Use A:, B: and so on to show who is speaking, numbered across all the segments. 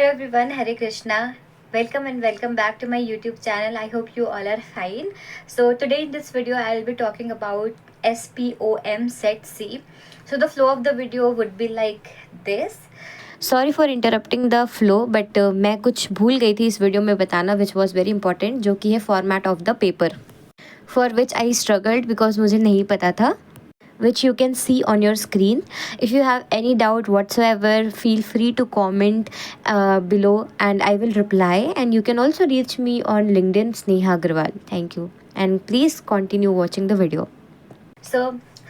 A: everyone, Hare Krishna. Welcome and welcome back to my YouTube channel. I hope you all are fine. So today in this video I'll be talking about SPOM set C. So the flow of the video would be like this.
B: Sorry for interrupting the flow but मैं कुछ भूल गई थी इस video में बताना which was very important, जो कि है format of the paper, for which I struggled because मुझे नहीं पता था, which you can see on your screen. If you have any doubt whatsoever, feel free to comment below and I will reply. And you can also reach me on LinkedIn, Sneha Agarwal. Thank you. And please continue watching the video.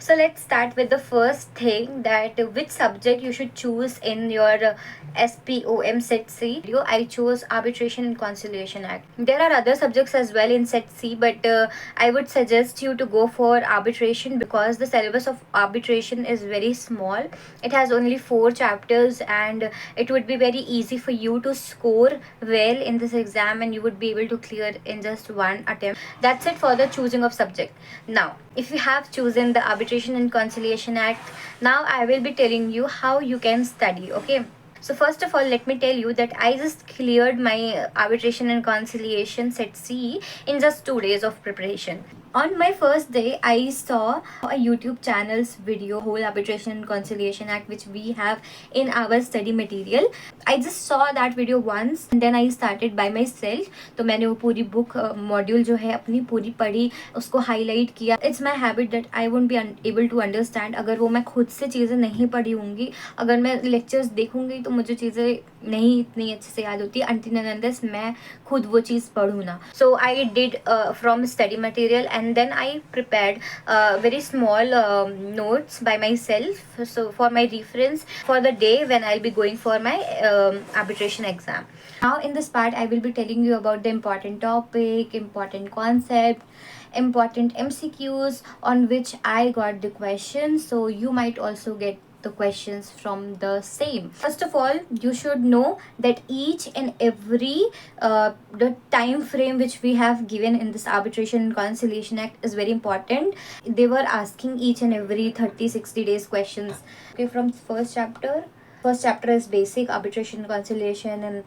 A: So let's start with the first thing, that which subject you should choose in your SPOM set C. I chose Arbitration and Conciliation Act. There are other subjects as well in set C, but I would suggest you to go for arbitration because the syllabus of arbitration is very small. It has only 4 chapters and it would be very easy for you to score well in this exam and you would be able to clear in just one attempt. That's it for the choosing of subject. Now, if you have chosen the Arbitration and Conciliation Act, now I will be telling you how you can study, okay? So first of all, let me tell you that I just cleared my Arbitration and Conciliation set C in just 2 days of preparation. On my first day, I saw a YouTube channel's video, whole Arbitration and Conciliation Act, which we have in our study material. I just saw that video once and then I started by myself. तो मैंने वो पूरी book module जो है अपनी पूरी पढ़ी, उसको highlight किया. It's my habit that I won't be able to understand अगर वो मैं खुद से चीज़ें नहीं पढ़ी होंगी. अगर मैं lectures देखूंगी तो मुझे चीज़ें नहीं इतनी अच्छे से याद होती until and unless मैं खुद वो चीज़ पढ़ूँ ना. So I did from study material and then I prepared very small notes by myself, so for my reference for the day when I'll be going for my arbitration exam. Now in this part I will be telling you about the important topic, important concept, important MCQs on which I got the questions, so you might also get the questions from the same. First of all, you should know that each and every the time frame which we have given in this Arbitration and Conciliation Act is very important. They were asking each and every 30-60 days questions. Okay, from first chapter is basic arbitration, conciliation and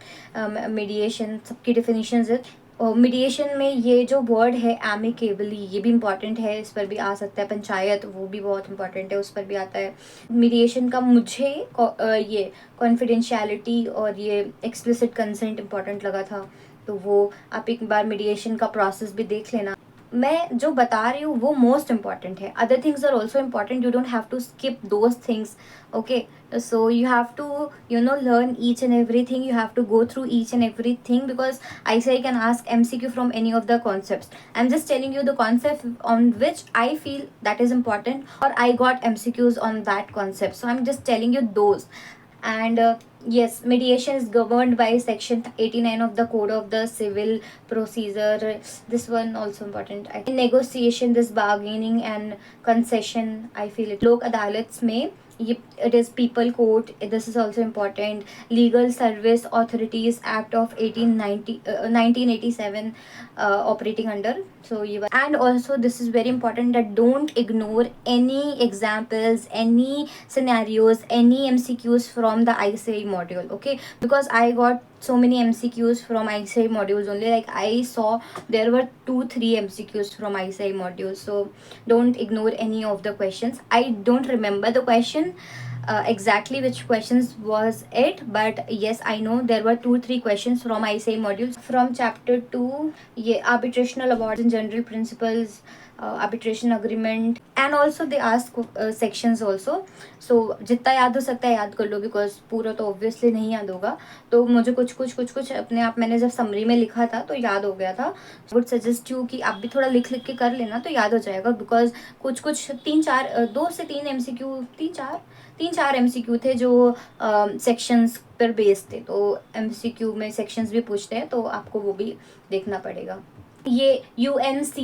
A: mediation. सबकी definitions है. Mediation में ये जो word है amicably, ये भी important है, इस पर भी आ सकता है. पंचायत, वो भी बहुत इंपॉर्टेंट है, उस पर भी आता है. मीडिएशन का मुझे ये कॉन्फिडेंशियलिटी और ये एक्सप्लिसिट कंसेंट इम्पॉर्टेंट लगा था, तो वो आप एक बार मीडिएशन का प्रोसेस भी देख लेना. मैं जो बता रही हूँ वो मोस्ट इम्पॉर्टेंट है. Other things are also important, you don't have to skip those things. Okay, so you have to learn each and everything. You have to go through each and everything because ICAI can ask MCQ from any of the concepts. I'm just telling you the concept on which I feel that is important, or I got MCQs on that concept, so I'm just telling you those. And yes, mediation is governed by section 89 of the Code of the Civil Procedure. This one also important. In negotiation, this bargaining and concession, I feel it. Lok adalats mein it is people court. This is also important. Legal Service Authorities Act of 1987 operating under. So and also this is very important, that don't ignore any examples, any scenarios, any MCQs from the ICAI module. Okay, because I got so many MCQs from ICAI modules only. Like I saw there were 2-3 MCQs from ICAI modules, so don't ignore any of the questions. I don't remember the question exactly which questions was it, but yes, I know there were 2-3 questions from ICAI modules. From chapter 2, arbitrational awards and general principles, arbitration agreement, and also they ask sections also. So जितना याद हो सकता है याद कर लो, because पूरा तो obviously नहीं याद होगा. तो मुझे कुछ अपने आप, मैंने जब समरी में लिखा था तो याद हो गया था. वुड सजेस्ट यू कि आप भी थोड़ा लिख के कर लेना तो याद हो जाएगा, बिकॉज कुछ 2 से 3 MCQ, 3-4 MCQ थे जो सेक्शंस पर बेस्ड थे. तो MCQ में सेक्शंस भी पूछते हैं, तो आपको वो भी देखना पड़ेगा. ये UNCITRAL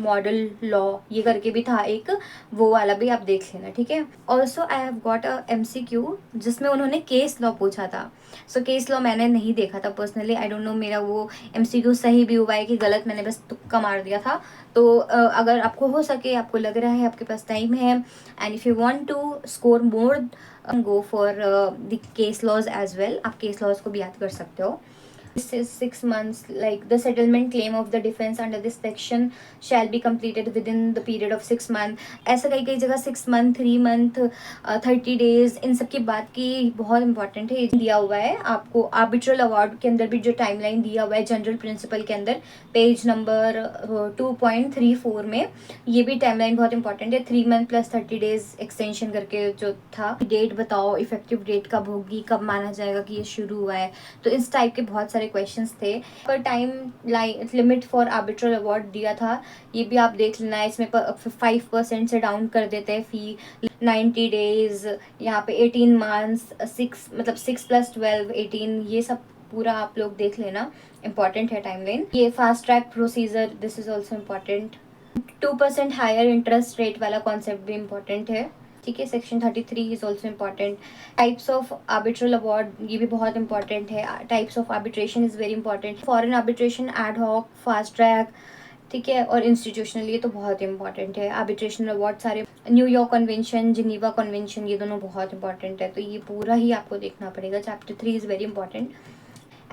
A: मॉडल लॉ ये करके भी था एक, वो वाला भी आप देख लेना, ठीक है। Also I have got a MCQ जिसमें उन्होंने केस लॉ पूछा था। सो केस लॉ मैंने नहीं देखा था पर्सनली, आई डोंट नो मेरा वो MCQ सही भी हुआ है कि गलत, मैंने बस तुक्का मार दिया था। तो अगर आपको हो सके, आपको लग रहा है आपके पास टाइम है, and if you want to score more, go for the case laws as well, आप केस लॉज को भी याद कर सकते हो। This is 6 months, like the settlement claim of the defense under this section shall be completed within the period of 6 month। ऐसा कई कई जगह 6 month, 3 month, 30 days, इन सब की बात की बहुत इंपॉर्टेंट है। दिया हुआ है आपको आर्बिट्रल अवार्ड के अंदर भी जो टाइमलाइन दिया हुआ है जनरल प्रिंसिपल के अंदर, पेज नंबर 2.34 में, ये भी टाइमलाइन बहुत इंपॉर्टेंट है। 3 month प्लस 30 days एक्सटेंशन करके जो था, डेट बताओ, इफेक्टिव डेट कब होगी, कब माना जाएगा कि ये शुरू हुआ है। तो इस टाइप के बहुत सारे क्वेश्चंस थे। पर time limit for arbitral award दिया था, ये भी आप देख लेना है। इसमें 5% से डाउन कर देते हैं फी, 90 days, यहाँ पे 18 months, 6 मतलब 6 + 12 18, ये सब पूरा आप लोग देख लेना, इंपॉर्टेंट है टाइमलाइन। ये fast track procedure, this is also important. 2% higher interest rate वाला कॉन्सेप्ट भी इम्पॉर्टेंट है, ठीक है। Section 33 is also important. Types of arbitral award, ये भी बहुत इंपॉर्टेंट है। Types of arbitration is very important. Foreign arbitration, ad hoc, fast track, ठीक है, और इंस्टीट्यूशनल, ये तो बहुत इंपॉर्टेंट है। आर्बिट्रेशन अवार्ड सारे, न्यूयॉर्क कन्वेंशन, जिनीवा कन्वेंशन, ये दोनों बहुत इंपॉर्टेंट है, तो ये पूरा ही आपको देखना पड़ेगा। Chapter 3 is very important,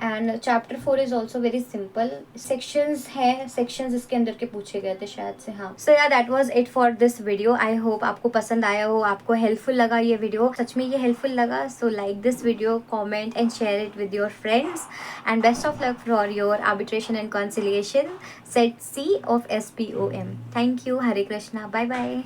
A: and chapter 4 is also very simple. Sections है, सेक्शंस इसके अंदर के पूछे गए थे शायद से, हाँ। सो या that was it for this video. I hope आपको पसंद आया हो, आपको हेल्पफुल लगा ये वीडियो। सच में ये हेल्पफुल लगा, so like this video, comment and share it with your friends, and best of luck for your arbitration and conciliation set C of SPOM। Thank you, Hare Krishna, bye bye.